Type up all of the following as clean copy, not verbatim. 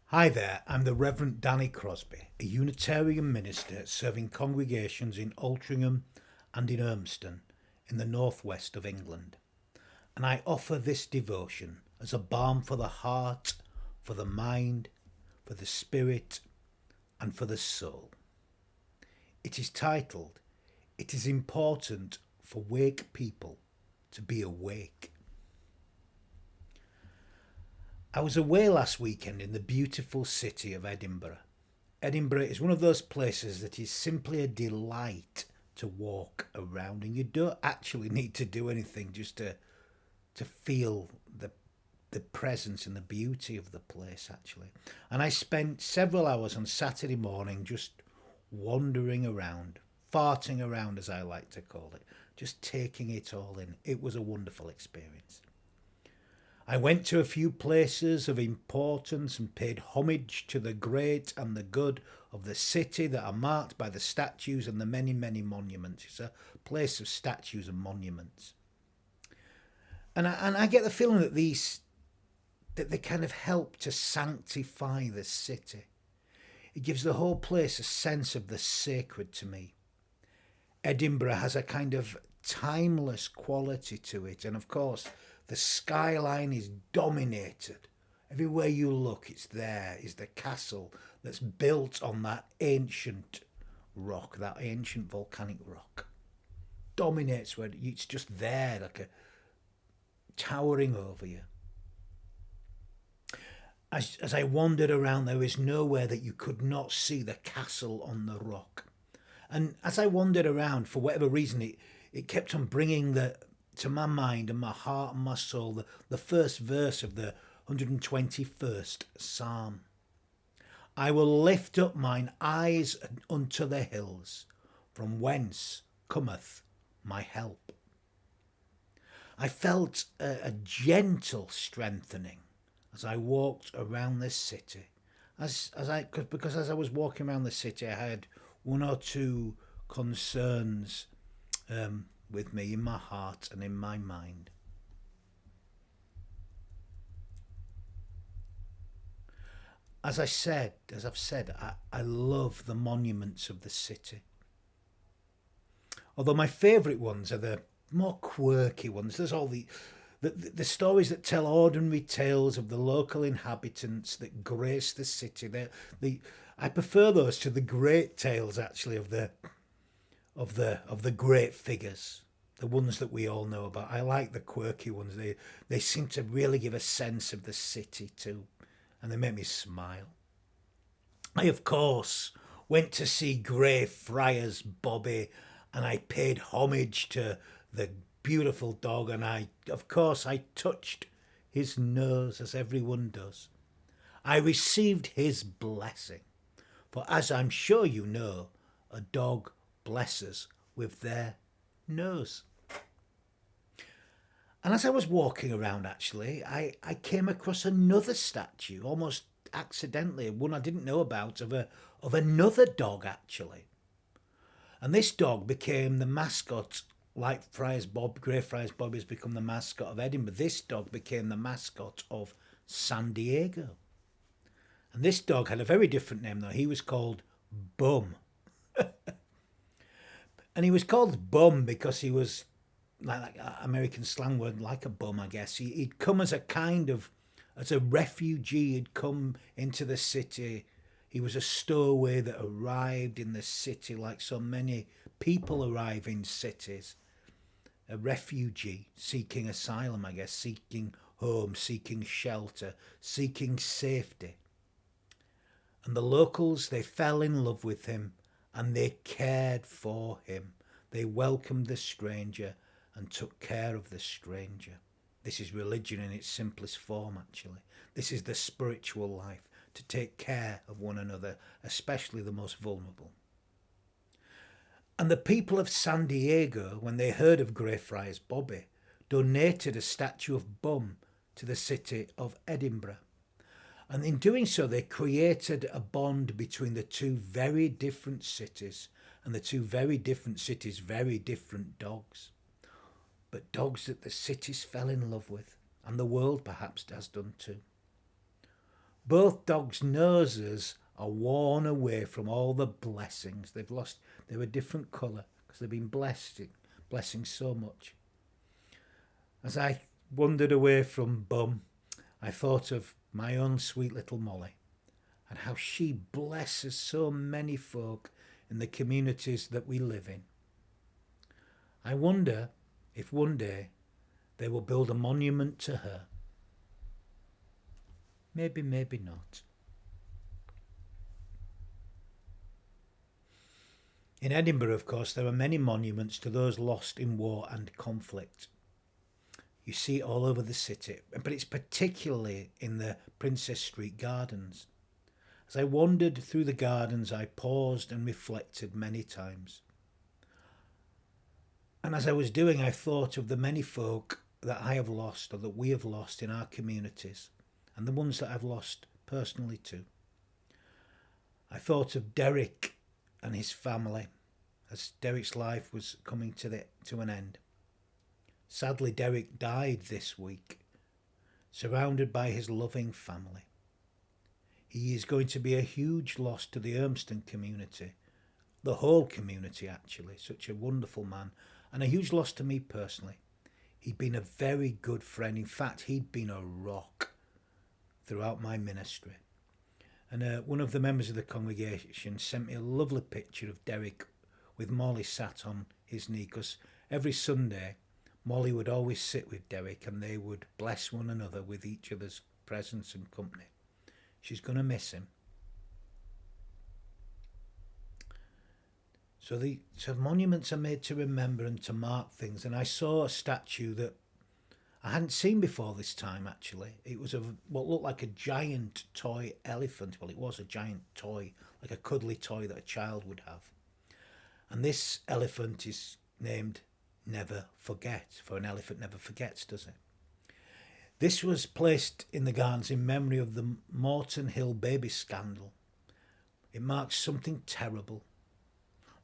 Hi there, I'm the Reverend Danny Crosby, a Unitarian minister serving congregations in Altrincham and in Urmston in the northwest of England. And I offer this devotion as a balm for the heart, for the mind, for the spirit, and for the soul. It is titled, It is Important for Wake People to Be Awake. I was away last weekend in the beautiful city of Edinburgh. Edinburgh is one of those places that is simply a delight to walk around, and you don't actually need to do anything just to feel the presence and the beauty of the place actually. And I spent several hours on Saturday morning just wandering around, farting around as I like to call it, just taking it all in. It was a wonderful experience. I went to a few places of importance and paid homage to the great and the good of the city that are marked by the statues and the many, many monuments. It's a place of statues and monuments. And I get the feeling that they kind of help to sanctify the city. It gives the whole place a sense of the sacred to me. Edinburgh has a kind of timeless quality to it, and of course, the skyline is dominated. Everywhere you look, it's there, is the castle that's built on that ancient rock, that ancient volcanic rock. Dominates where it's just there, like a towering over you. As I wandered around, there was nowhere that you could not see the castle on the rock. And as I wandered around, for whatever reason, it kept on bringing to my mind and my heart and my soul the first verse of the 121st Psalm. I will lift up mine eyes unto the hills, from whence cometh my help. I felt a gentle strengthening as I walked around this city. Because as I was walking around the city, I had one or two concerns with me in my heart and in my mind. As I've said, I love the monuments of the city. Although my favourite ones are the more quirky ones. There's all the stories that tell ordinary tales of the local inhabitants that grace the city. I prefer those to the great tales actually of the great figures, the ones that we all know about. I like the quirky ones. They seem to really give a sense of the city too, and they make me smile. I of course went to see Greyfriars Bobby, and I paid homage to the beautiful dog, and I touched his nose as everyone does. I received his blessing, for as I'm sure you know, a dog blesses with their nose. And as I was walking around, actually, I came across another statue, almost accidentally, one I didn't know about, of another dog, actually. And this dog became the mascot, like Greyfriars Bob has become the mascot of Edinburgh. This dog became the mascot of San Diego. And this dog had a very different name, though. He was called Bum. And he was called Bum because he was like American slang word, like a bum, I guess. He'd come as a refugee. He'd come into the city. He was a stowaway that arrived in the city like so many people arrive in cities. A refugee seeking asylum, I guess, seeking home, seeking shelter, seeking safety. And the locals, they fell in love with him and they cared for him. They welcomed the stranger and took care of the stranger. This is religion in its simplest form, actually. This is the spiritual life, to take care of one another, especially the most vulnerable. And the people of San Diego, when they heard of Greyfriars Bobby, donated a statue of Bum to the city of Edinburgh. And in doing so, they created a bond between the two very different cities, and the two very different cities' very different dogs. But dogs that the cities fell in love with, and the world perhaps has done too. Both dogs' noses are worn away from all the blessings. They've lost, they're a different colour because they've been blessing so much. As I wandered away from Bum, I thought of my own sweet little Molly and how she blesses so many folk in the communities that we live in. I wonder if one day they will build a monument to her. Maybe, maybe not. In Edinburgh, of course, there are many monuments to those lost in war and conflict. You see it all over the city, but it's particularly in the Princess Street Gardens. As I wandered through the gardens, I paused and reflected many times. And as I was doing, I thought of the many folk that I have lost or that we have lost in our communities, and the ones that I've lost personally too. I thought of Derek and his family as Derek's life was coming to an end. Sadly, Derek died this week, surrounded by his loving family. He is going to be a huge loss to the Urmston community, the whole community actually, such a wonderful man, and a huge loss to me personally. He'd been a very good friend. In fact, he'd been a rock throughout my ministry. And one of the members of the congregation sent me a lovely picture of Derek with Molly sat on his knee, because every Sunday Molly would always sit with Derek and they would bless one another with each other's presence and company. She's going to miss him. So monuments are made to remember and to mark things. And I saw a statue that I hadn't seen before this time, actually. It was of what looked like a giant toy elephant. Well, it was a giant toy, like a cuddly toy that a child would have. And this elephant is named Never Forget, for an elephant never forgets, does it? This was placed in the gardens in memory of the Morton Hill baby scandal. It marks something terrible.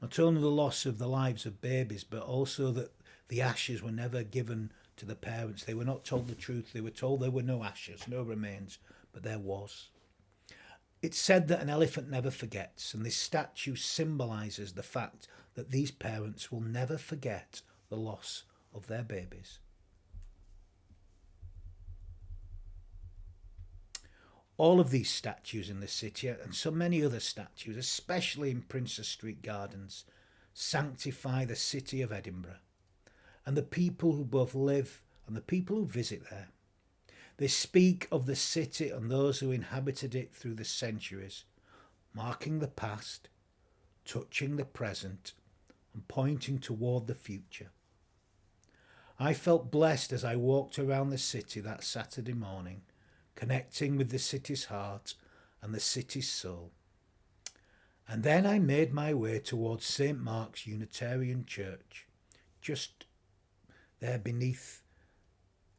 Not only the loss of the lives of babies, but also that the ashes were never given to the parents. They were not told the truth. They were told there were no ashes, no remains, but there was. It's said that an elephant never forgets, and this statue symbolises the fact that these parents will never forget the loss of their babies. All of these statues in the city, and so many other statues, especially in Princess Street Gardens, sanctify the city of Edinburgh and the people who both live and the people who visit there. They speak of the city and those who inhabited it through the centuries, marking the past, touching the present, and pointing toward the future. I felt blessed as I walked around the city that Saturday morning, connecting with the city's heart and the city's soul. And then I made my way towards St. Mark's Unitarian Church, just there beneath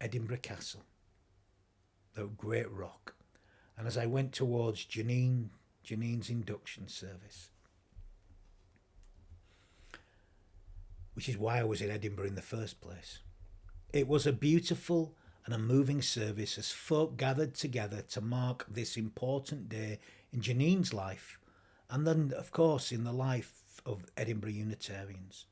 Edinburgh Castle, the great rock. And as I went towards Janine's induction service, which is why I was in Edinburgh in the first place. It was a beautiful and a moving service as folk gathered together to mark this important day in Janine's life, and then, of course, in the life of Edinburgh Unitarians.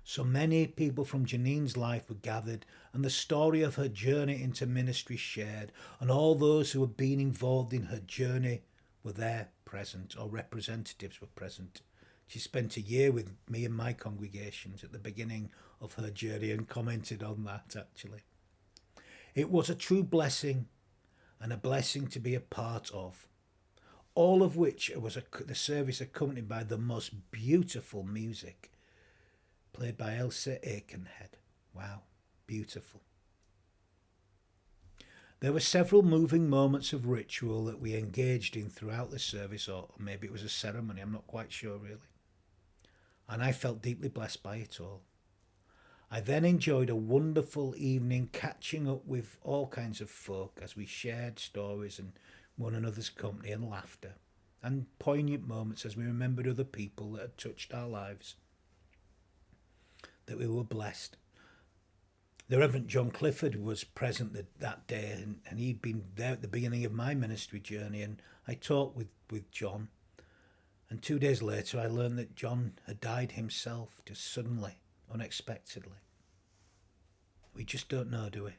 So many people from Janine's life were gathered, and the story of her journey into ministry shared, and all those who had been involved in her journey were there present, or representatives were present. She spent a year with me and my congregations at the beginning of her journey and commented on that, actually. It was a true blessing and a blessing to be a part of, all of which was the service accompanied by the most beautiful music played by Elsa Aikenhead. Wow, beautiful. There were several moving moments of ritual that we engaged in throughout the service, or maybe it was a ceremony, I'm not quite sure really. And I felt deeply blessed by it all. I then enjoyed a wonderful evening catching up with all kinds of folk as we shared stories and one another's company and laughter, and poignant moments as we remembered other people that had touched our lives, that we were blessed. The Reverend John Clifford was present that day, and he'd been there at the beginning of my ministry journey. And I talked with John. And 2 days later, I learned that John had died himself, just suddenly, unexpectedly. We just don't know, do we?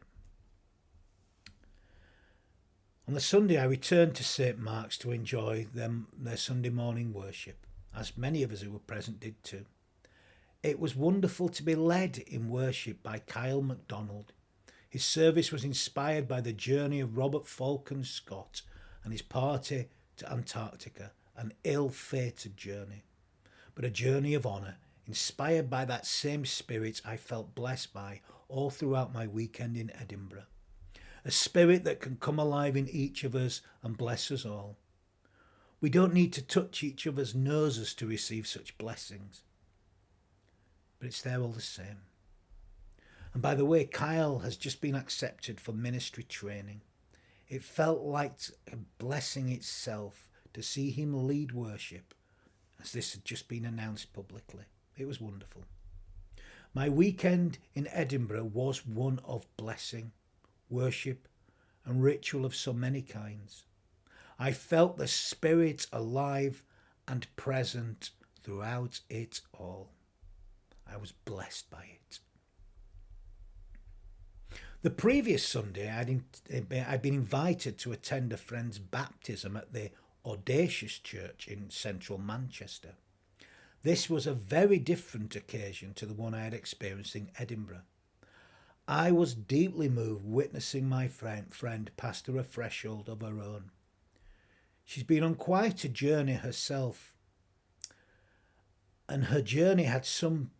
On the Sunday, I returned to St. Mark's to enjoy their Sunday morning worship, as many of us who were present did too. It was wonderful to be led in worship by Kyle MacDonald. His service was inspired by the journey of Robert Falcon Scott and his party to Antarctica, an ill-fated journey, but a journey of honour, inspired by that same spirit I felt blessed by all throughout my weekend in Edinburgh. A spirit that can come alive in each of us and bless us all. We don't need to touch each other's noses to receive such blessings, but it's there all the same. And by the way, Kyle has just been accepted for ministry training. It felt like a blessing itself to see him lead worship, as this had just been announced publicly. It was wonderful. My weekend in Edinburgh was one of blessing, worship and ritual of so many kinds. I felt the Spirit alive and present throughout it all. I was blessed by it. The previous Sunday, I'd been invited to attend a friend's baptism at the Audacious Church in central Manchester. This was a very different occasion to the one I had experienced in Edinburgh. I was deeply moved witnessing my friend pass through a threshold of her own. She's been on quite a journey herself, and her journey had some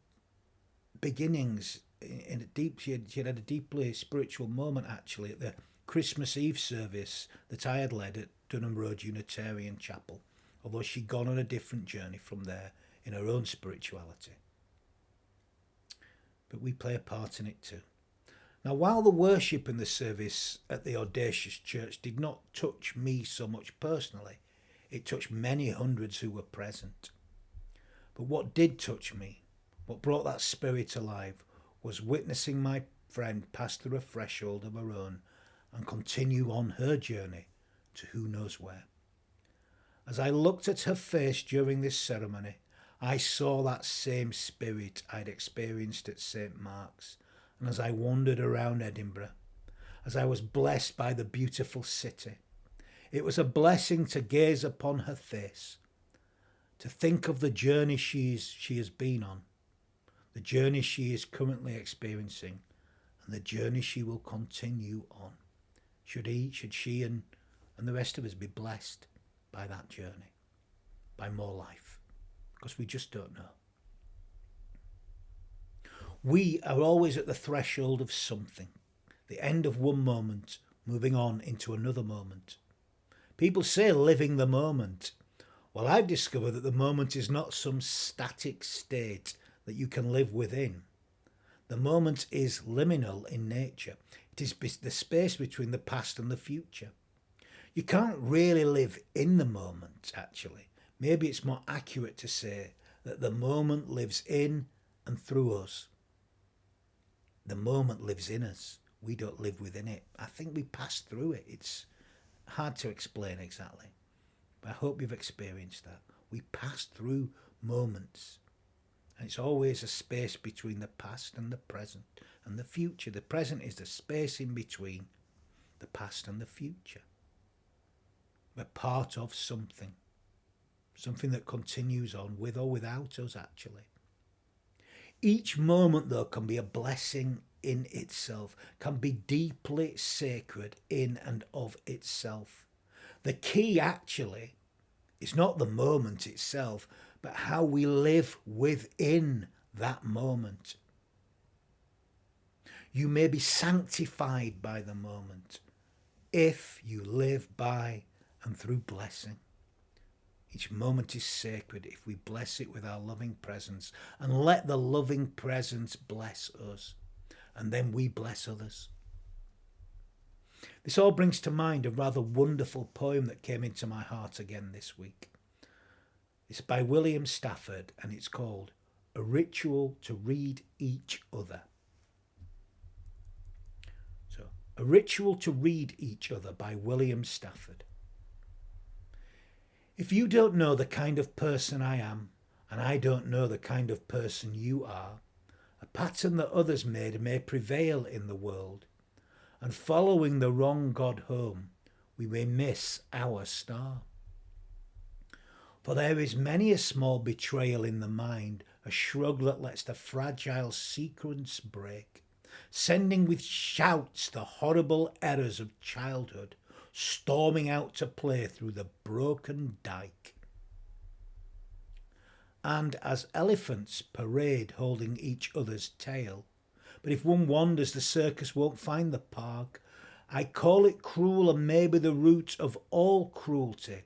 beginnings in a deep. She had a deeply spiritual moment actually at the Christmas Eve service that I had led at Dunham Road Unitarian Chapel, although she'd gone on a different journey from there in her own spirituality. But we play a part in it too. Now, while the worship in the service at the Audacious Church did not touch me so much personally, it touched many hundreds who were present. But what did touch me, what brought that spirit alive, was witnessing my friend pass through a threshold of her own and continue on her journey to who knows where. As I looked at her face during this ceremony, I saw that same spirit I'd experienced at St. Mark's. And as I wandered around Edinburgh, as I was blessed by the beautiful city, it was a blessing to gaze upon her face, to think of the journey she has been on, the journey she is currently experiencing, and the journey she will continue on. Should she and the rest of us be blessed by that journey, by more life, because we just don't know. We are always at the threshold of something, the end of one moment, moving on into another moment. People say living the moment. Well, I've discovered that the moment is not some static state that you can live within. The moment is liminal in nature. It is the space between the past and the future. You can't really live in the moment, actually. Maybe it's more accurate to say that the moment lives in and through us. The moment lives in us. We don't live within it. I think we pass through it. It's hard to explain exactly, but I hope you've experienced that. We pass through moments, and it's always a space between the past and the present and the future. The present is the space in between the past and the future. We're part of something that continues on with or without us, actually. Each moment, though, can be a blessing in itself, can be deeply sacred in and of itself. The key, actually, is not the moment itself, but how we live within that moment. You may be sanctified by the moment if you live by and through blessing. Each moment is sacred if we bless it with our loving presence and let the loving presence bless us, and then we bless others. This all brings to mind a rather wonderful poem that came into my heart again this week. It's by William Stafford and it's called A Ritual to Read Each Other. A Ritual to Read Each Other by William Stafford. If you don't know the kind of person I am, and I don't know the kind of person you are, a pattern that others made may prevail in the world, and following the wrong God home, we may miss our star. For there is many a small betrayal in the mind, a shrug that lets the fragile sequence break, sending with shouts the horrible errors of childhood, storming out to play through the broken dike. And as elephants parade holding each other's tail, but if one wanders the circus won't find the park, I call it cruel and maybe the root of all cruelty,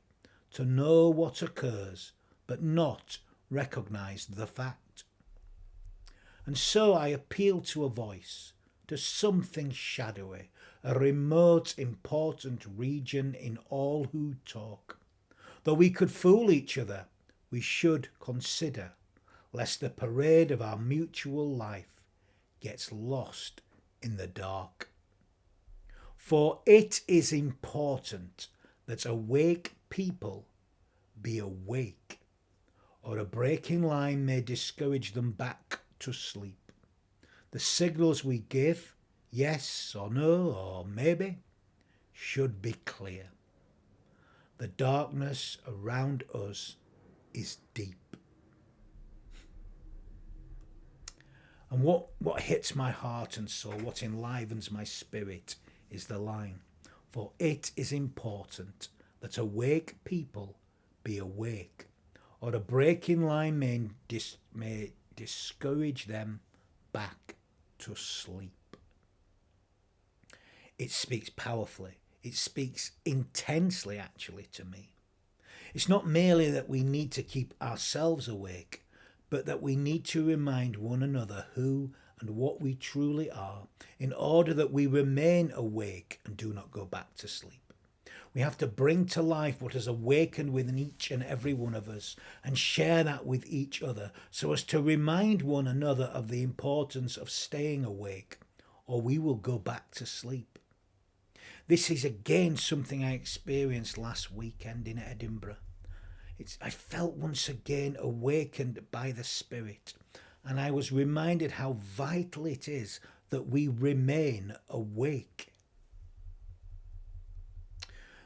to know what occurs, but not recognise the fact. And so I appeal to a voice, to something shadowy, a remote, important region in all who talk. Though we could fool each other, we should consider, lest the parade of our mutual life gets lost in the dark. For it is important that awake people be awake, or a breaking line may discourage them back to sleep. The signals we give, yes or no or maybe, should be clear. The darkness around us is deep. And what hits my heart and soul, what enlivens my spirit, is the line, for it is important that awake people be awake, or a breaking line may discourage them back to sleep. It speaks powerfully. It speaks intensely, actually, to me. It's not merely that we need to keep ourselves awake, but that we need to remind one another who and what we truly are, in order that we remain awake and do not go back to sleep. We have to bring to life what has awakened within each and every one of us and share that with each other so as to remind one another of the importance of staying awake, or we will go back to sleep. This is again something I experienced last weekend in Edinburgh. I felt once again awakened by the Spirit, and I was reminded how vital it is that we remain awake.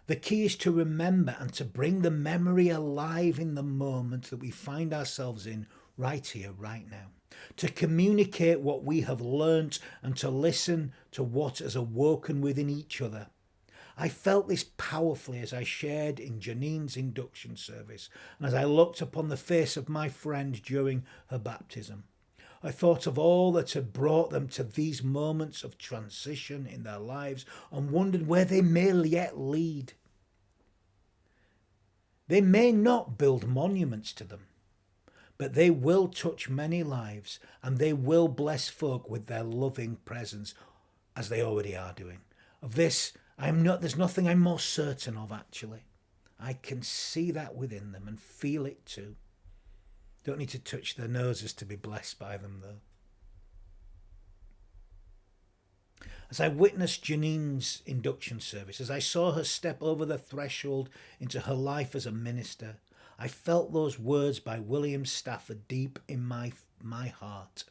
The key is to remember and to bring the memory alive in the moment that we find ourselves in right here, right now. To communicate what we have learnt and to listen to what has awoken within each other. I felt this powerfully as I shared in Janine's induction service and as I looked upon the face of my friend during her baptism. I thought of all that had brought them to these moments of transition in their lives and wondered where they may yet lead. They may not build monuments to them, but they will touch many lives and they will bless folk with their loving presence, as they already are doing. Of this, there's nothing I'm more certain of, actually. I can see that within them and feel it too. Don't need to touch their noses to be blessed by them, though. As I witnessed Janine's induction service, as I saw her step over the threshold into her life as a minister, I felt those words by William Stafford deep in my heart.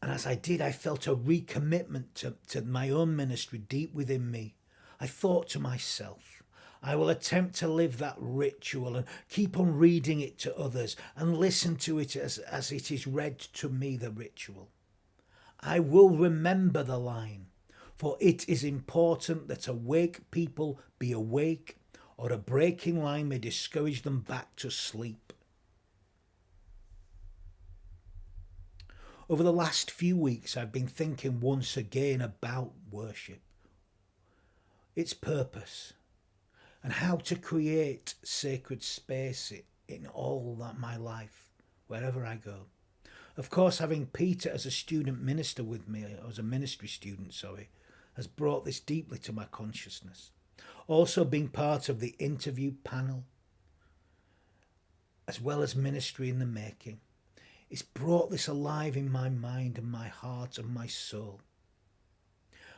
And as I did, I felt a recommitment to my own ministry deep within me. I thought to myself, I will attempt to live that ritual and keep on reading it to others and listen to it as it is read to me, the ritual. I will remember the line, for it is important that awake people be awake, or a breaking line may discourage them back to sleep. Over the last few weeks, I've been thinking once again about worship, its purpose, and how to create sacred space in all that my life, wherever I go. Of course, having Peter as a student minister with me, or as a ministry student, has brought this deeply to my consciousness. Also being part of the interview panel, as well as ministry in the making, it's brought this alive in my mind and my heart and my soul.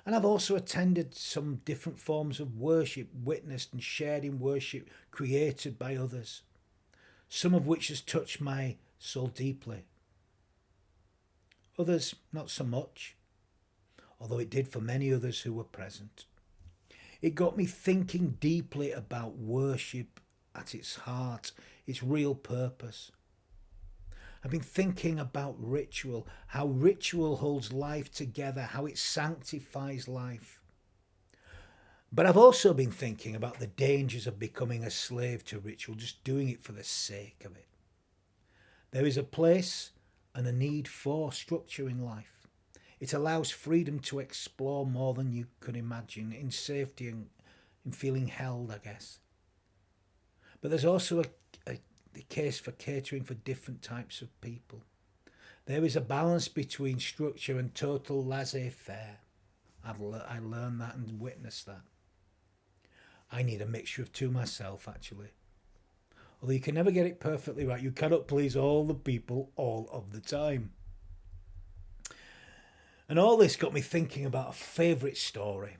And I've also attended some different forms of worship, witnessed and shared in worship created by others, some of which has touched my soul deeply. Others, not so much, although it did for many others who were present. It got me thinking deeply about worship at its heart, its real purpose. I've been thinking about ritual, how ritual holds life together, how it sanctifies life. But I've also been thinking about the dangers of becoming a slave to ritual, just doing it for the sake of it. There is a place and a need for structure in life. It allows freedom to explore more than you could imagine, in safety and in feeling held, I guess. But there's also a case for catering for different types of people. There is a balance between structure and total laissez-faire. I learned that and witnessed that. I need a mixture of two myself, actually. Although you can never get it perfectly right, you cannot please all the people all of the time. And all this got me thinking about a favourite story.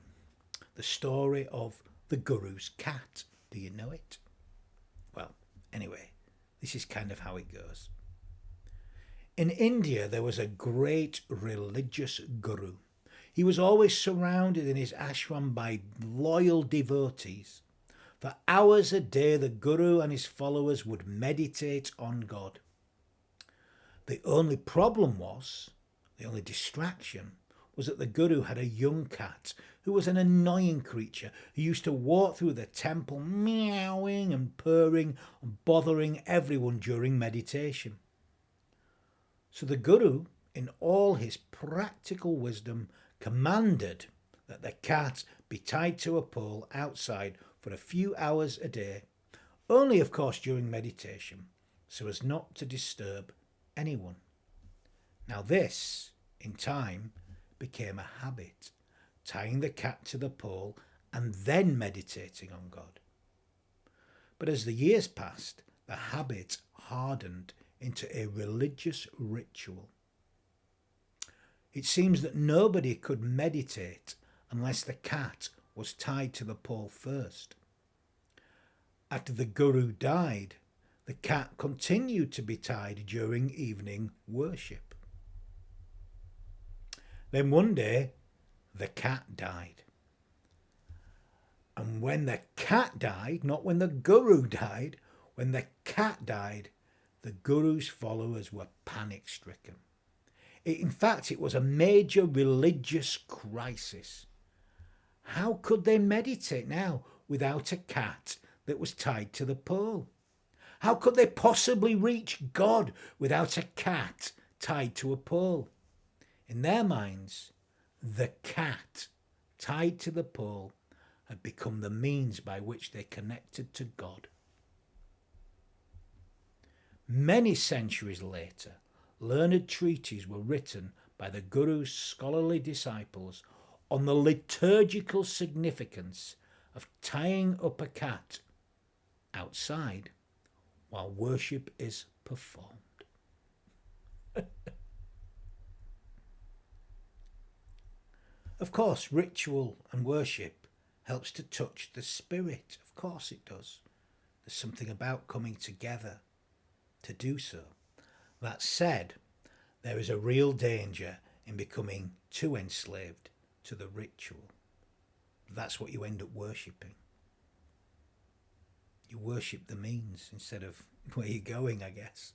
The story of the Guru's cat. Do you know it? Well, anyway, this is kind of how it goes. In India, there was a great religious guru. He was always surrounded in his ashram by loyal devotees. For hours a day, the guru and his followers would meditate on God. The only problem was, the only distraction, was that the guru had a young cat who was an annoying creature who used to walk through the temple meowing and purring and bothering everyone during meditation. So the guru, in all his practical wisdom, commanded that the cat be tied to a pole outside for a few hours a day, only of course during meditation, so as not to disturb anyone. Now this, in time, became a habit, tying the cat to the pole and then meditating on God. But as the years passed, the habit hardened into a religious ritual. It seems that nobody could meditate unless the cat was tied to the pole first. After the guru died, the cat continued to be tied during evening worship. Then one day, the cat died. And when the cat died, not when the guru died, when the cat died, the guru's followers were panic-stricken. In fact, it was a major religious crisis. How could they meditate now without a cat that was tied to the pole? How could they possibly reach God without a cat tied to a pole? In their minds, the cat tied to the pole had become the means by which they connected to God. Many centuries later, learned treatises were written by the Guru's scholarly disciples on the liturgical significance of tying up a cat outside while worship is performed. Of course, ritual and worship helps to touch the spirit. Of course it does. There's something about coming together to do so. That said, there is a real danger in becoming too enslaved to the ritual. That's what you end up worshipping. You worship the means instead of where you're going, I guess.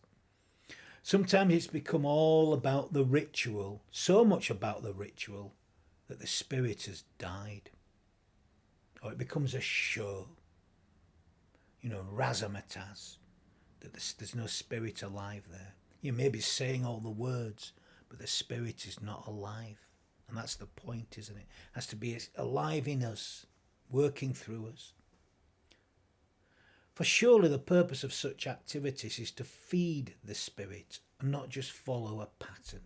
Sometimes it's become all about the ritual, so much about the ritual, that the spirit has died. Or it becomes a show. Razzmatazz. That there's no spirit alive there. You may be saying all the words, but the spirit is not alive. And that's the point, isn't it? It has to be alive in us, working through us. For surely the purpose of such activities is to feed the spirit and not just follow a pattern.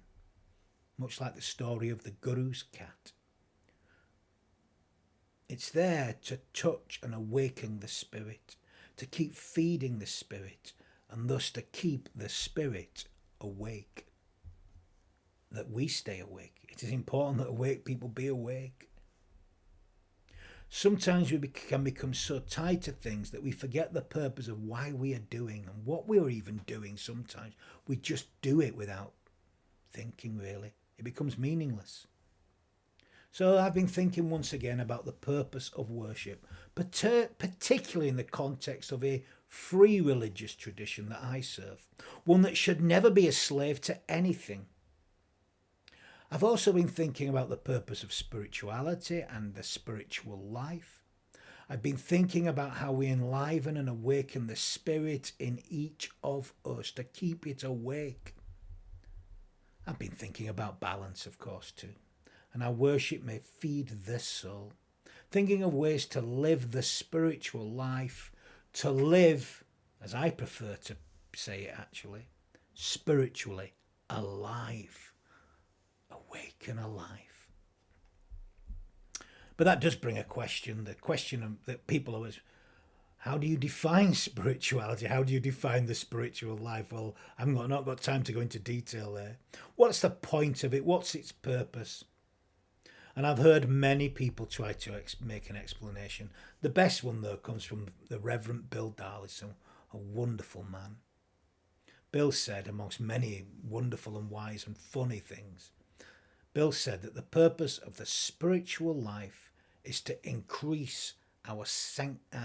Much like the story of the Guru's cat. It's there to touch and awaken the spirit, to keep feeding the spirit, and thus to keep the spirit awake. That we stay awake. It is important that awake people be awake. Sometimes we can become so tied to things that we forget the purpose of why we are doing and what we are even doing. Sometimes we just do it without thinking, really. It becomes meaningless. So I've been thinking once again about the purpose of worship, particularly in the context of a free religious tradition that I serve, one that should never be a slave to anything. I've also been thinking about the purpose of spirituality and the spiritual life. I've been thinking about how we enliven and awaken the spirit in each of us to keep it awake. I've been thinking about balance, of course, too, and how worship may feed the soul. Thinking of ways to live the spiritual life, to live, as I prefer to say it actually, spiritually alive. Awake and alive. But that does bring a question, the question that people always, how do you define spirituality? How do you define the spiritual life? Well, I've not got time to go into detail there. What's the point of it? What's its purpose? And I've heard many people try to make an explanation. The best one, though, comes from the Reverend Bill Darlison, a wonderful man. Bill said, amongst many wonderful and wise and funny things, Bill said that the purpose of the spiritual life is to increase our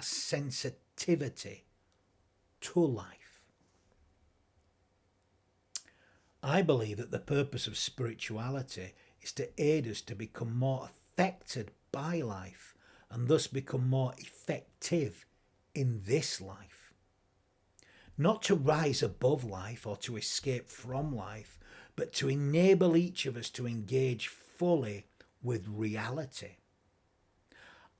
sensitivity to life. I believe that the purpose of spirituality is to aid us to become more affected by life and thus become more effective in this life. Not to rise above life or to escape from life, but to enable each of us to engage fully with reality.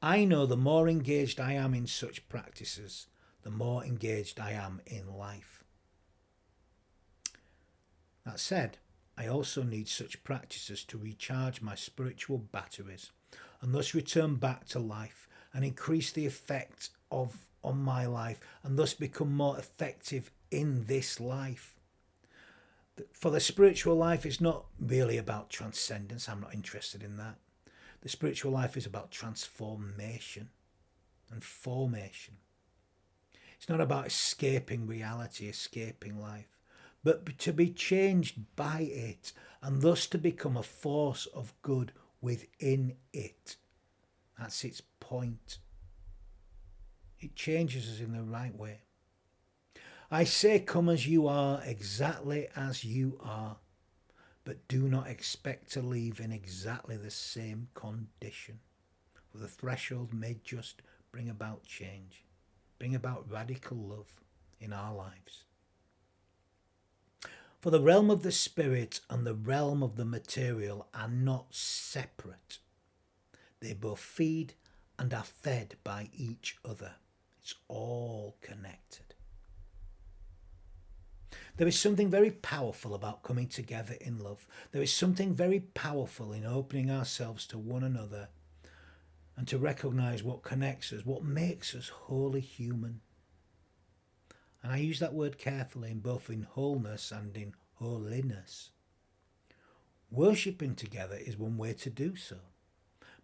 I know the more engaged I am in such practices, the more engaged I am in life. That said, I also need such practices to recharge my spiritual batteries and thus return back to life and increase the effect on my life and thus become more effective in this life. For the spiritual life, it's not really about transcendence. I'm not interested in that. The spiritual life is about transformation and formation. It's not about escaping reality, escaping life, but to be changed by it and thus to become a force of good within it. That's its point. It changes us in the right way. I say, come as you are, exactly as you are, but do not expect to leave in exactly the same condition. For the threshold may just bring about change, bring about radical love in our lives. For the realm of the spirit and the realm of the material are not separate. They both feed and are fed by each other. It's all connected. There is something very powerful about coming together in love. There is something very powerful in opening ourselves to one another and to recognise what connects us, what makes us wholly human. And I use that word carefully, in both in wholeness and in holiness. Worshipping together is one way to do so,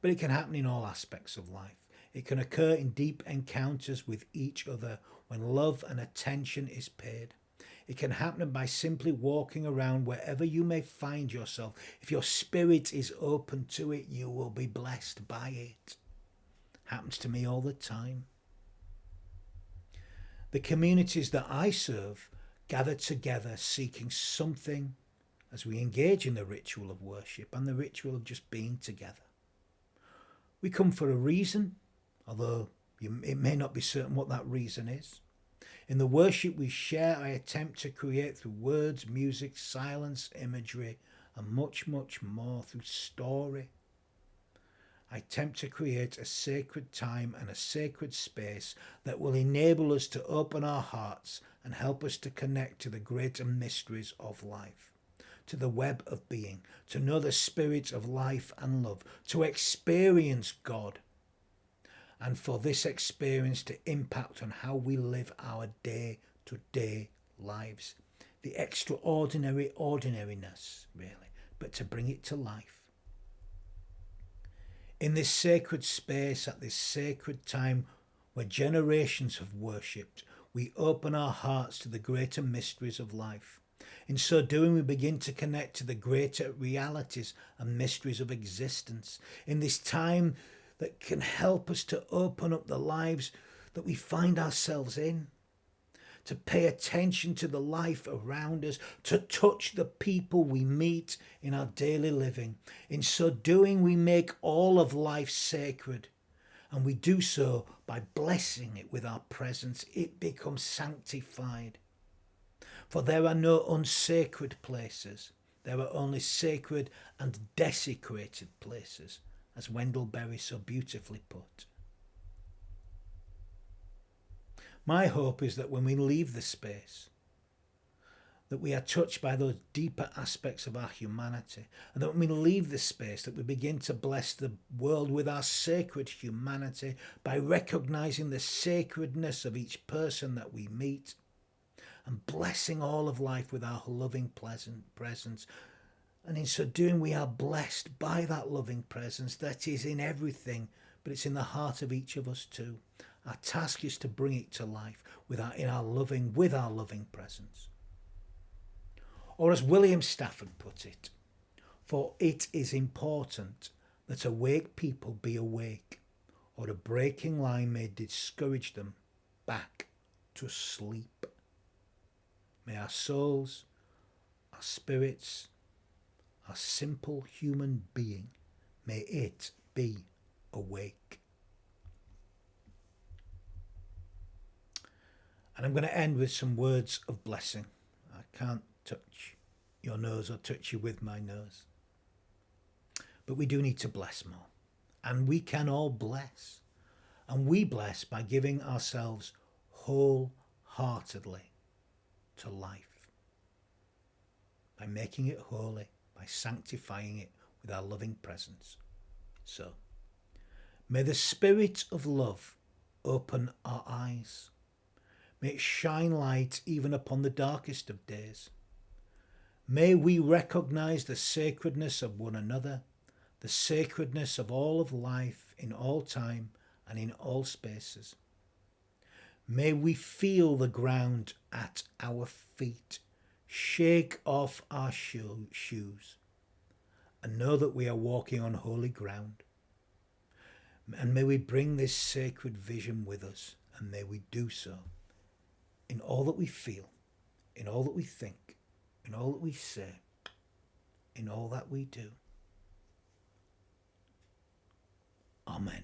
but it can happen in all aspects of life. It can occur in deep encounters with each other when love and attention is paid. It can happen by simply walking around wherever you may find yourself. If your spirit is open to it, you will be blessed by it. Happens to me all the time. The communities that I serve gather together seeking something as we engage in the ritual of worship and the ritual of just being together. We come for a reason, although it may not be certain what that reason is. In the worship we share, I attempt to create through words, music, silence, imagery, and much, much more through story. I attempt to create a sacred time and a sacred space that will enable us to open our hearts and help us to connect to the greater mysteries of life, to the web of being, to know the spirit of life and love, to experience God, and for this experience to impact on how we live our day-to-day lives. The extraordinary ordinariness, really, but to bring it to life. In this sacred space, at this sacred time where generations have worshipped, we open our hearts to the greater mysteries of life. In so doing, we begin to connect to the greater realities and mysteries of existence. In this time that can help us to open up the lives that we find ourselves in, to pay attention to the life around us, to touch the people we meet in our daily living. In so doing, we make all of life sacred, and we do so by blessing it with our presence. It becomes sanctified. For there are no unsacred places. There are only sacred and desecrated places, as Wendell Berry so beautifully put. My hope is that when we leave the space, that we are touched by those deeper aspects of our humanity, and that when we leave the space, that we begin to bless the world with our sacred humanity by recognizing the sacredness of each person that we meet, and blessing all of life with our loving, pleasant presence. And in so doing, we are blessed by that loving presence that is in everything, but it's in the heart of each of us too. Our task is to bring it to life with our loving presence. Or as William Stafford put it, for it is important that awake people be awake, or a breaking line may discourage them back to sleep. May our souls, our spirits, our simple human being, may it be awake. And I'm going to end with some words of blessing. I can't touch your nose or touch you with my nose. But we do need to bless more. And we can all bless. And we bless by giving ourselves wholeheartedly to life. By making it holy, by sanctifying it with our loving presence. So, may the Spirit of love open our eyes. May it shine light even upon the darkest of days. May we recognize the sacredness of one another, the sacredness of all of life in all time and in all spaces. May we feel the ground at our feet, shake off our shoes, and know that we are walking on holy ground. And may we bring this sacred vision with us, and may we do so in all that we feel, in all that we think, in all that we say, in all that we do. Amen.